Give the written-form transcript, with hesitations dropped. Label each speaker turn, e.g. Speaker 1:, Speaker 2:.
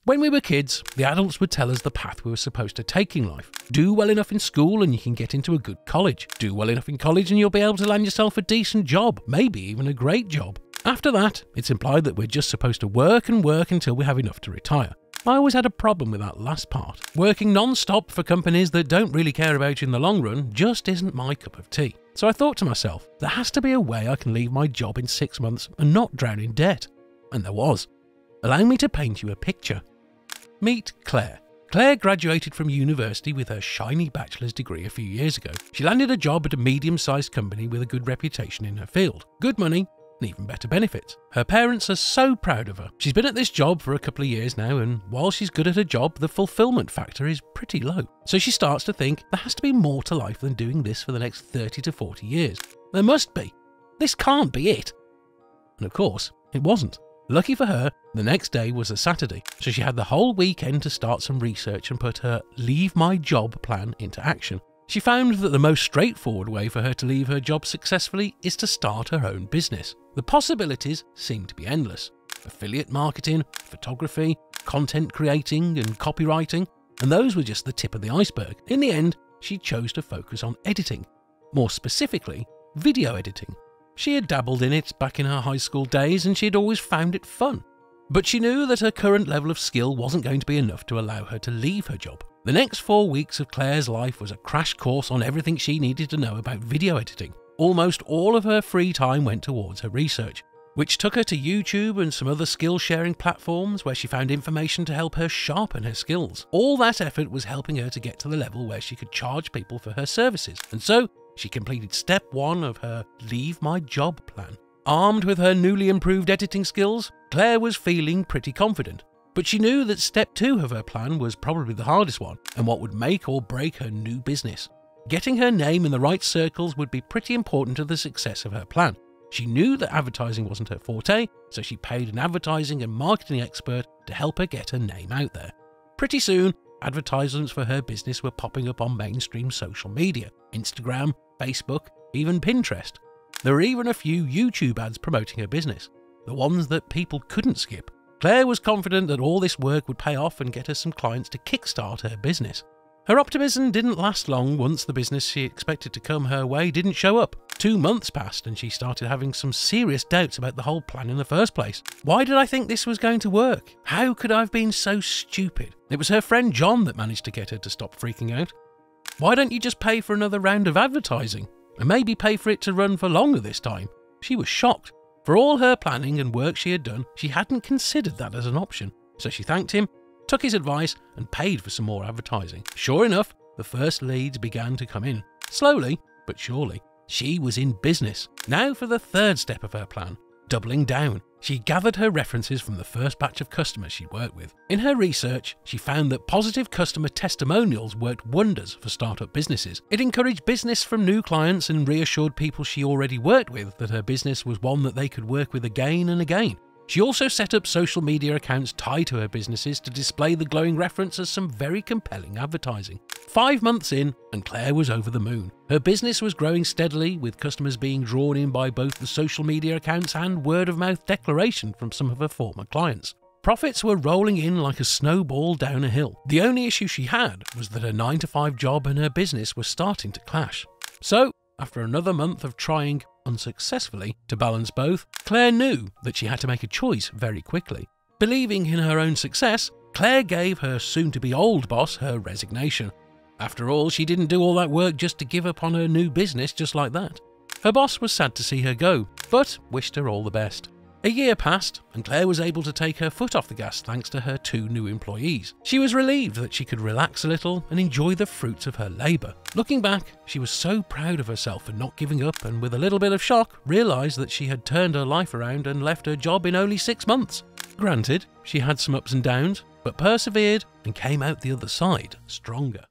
Speaker 1: When we were kids, the adults would tell us the path we were supposed to take in life. Do well enough in school and you can get into a good college. Do well enough in college and you'll be able to land yourself a decent job, maybe even a great job. After that, it's implied that we're just supposed to work and work until we have enough to retire. I always had a problem with that last part. Working non-stop for companies that don't really care about you in the long run just isn't my cup of tea. So I thought to myself, there has to be a way I can leave my job in 6 months and not drown in debt. And there was. Allow me to paint you a picture. Meet Claire. Claire graduated from university with her shiny bachelor's degree a few years ago. She landed a job at a medium-sized company with a good reputation in her field. Good money, and even better benefits. Her parents are so proud of her. She's been at this job for a couple of years now, and while she's good at her job, the fulfillment factor is pretty low. So she starts to think there has to be more to life than doing this for the next 30 to 40 years. There must be. This can't be it. And of course, it wasn't. Lucky for her, the next day was a Saturday, so she had the whole weekend to start some research and put her leave my job plan into action. She found that the most straightforward way for her to leave her job successfully is to start her own business. The possibilities seem to be endless. Affiliate marketing, photography, content creating and copywriting, and those were just the tip of the iceberg. In the end, she chose to focus on editing, more specifically, video editing. She had dabbled in it back in her high school days and she had always found it fun. But she knew that her current level of skill wasn't going to be enough to allow her to leave her job. The next 4 weeks of Claire's life was a crash course on everything she needed to know about video editing. Almost all of her free time went towards her research, which took her to YouTube and some other skill-sharing platforms where she found information to help her sharpen her skills. All that effort was helping her to get to the level where she could charge people for her services, and so she completed step 1 of her Leave My Job plan. Armed with her newly improved editing skills, Claire was feeling pretty confident. But she knew that step 2 of her plan was probably the hardest one, and what would make or break her new business. Getting her name in the right circles would be pretty important to the success of her plan. She knew that advertising wasn't her forte, so she paid an advertising and marketing expert to help her get her name out there. Pretty soon, advertisements for her business were popping up on mainstream social media, Instagram, Facebook, even Pinterest. There were even a few YouTube ads promoting her business, the ones that people couldn't skip. Claire was confident that all this work would pay off and get her some clients to kickstart her business. Her optimism didn't last long once the business she expected to come her way didn't show up. 2 months passed and she started having some serious doubts about the whole plan in the first place. Why did I think this was going to work? How could I have been so stupid? It was her friend John that managed to get her to stop freaking out. Why don't you just pay for another round of advertising? And maybe pay for it to run for longer this time? She was shocked. For all her planning and work she had done, she hadn't considered that as an option. So she thanked him, took his advice, and paid for some more advertising. Sure enough, the first leads began to come in. Slowly, but surely. She was in business. Now for the 3rd step of her plan, doubling down. She gathered her references from the first batch of customers she'd worked with. In her research, she found that positive customer testimonials worked wonders for startup businesses. It encouraged business from new clients and reassured people she already worked with that her business was one that they could work with again and again. She also set up social media accounts tied to her businesses to display the glowing reference as some very compelling advertising. 5 months in, and Claire was over the moon. Her business was growing steadily, with customers being drawn in by both the social media accounts and word-of-mouth declaration from some of her former clients. Profits were rolling in like a snowball down a hill. The only issue she had was that her 9-to-5 job and her business were starting to clash. So, after another month of trying, unsuccessfully, to balance both, Claire knew that she had to make a choice very quickly. Believing in her own success, Claire gave her soon-to-be old boss her resignation. After all, she didn't do all that work just to give up on her new business just like that. Her boss was sad to see her go, but wished her all the best. A year passed, and Claire was able to take her foot off the gas thanks to her 2 new employees. She was relieved that she could relax a little and enjoy the fruits of her labour. Looking back, she was so proud of herself for not giving up, and with a little bit of shock, realised that she had turned her life around and left her job in only 6 months. Granted, she had some ups and downs, but persevered and came out the other side stronger.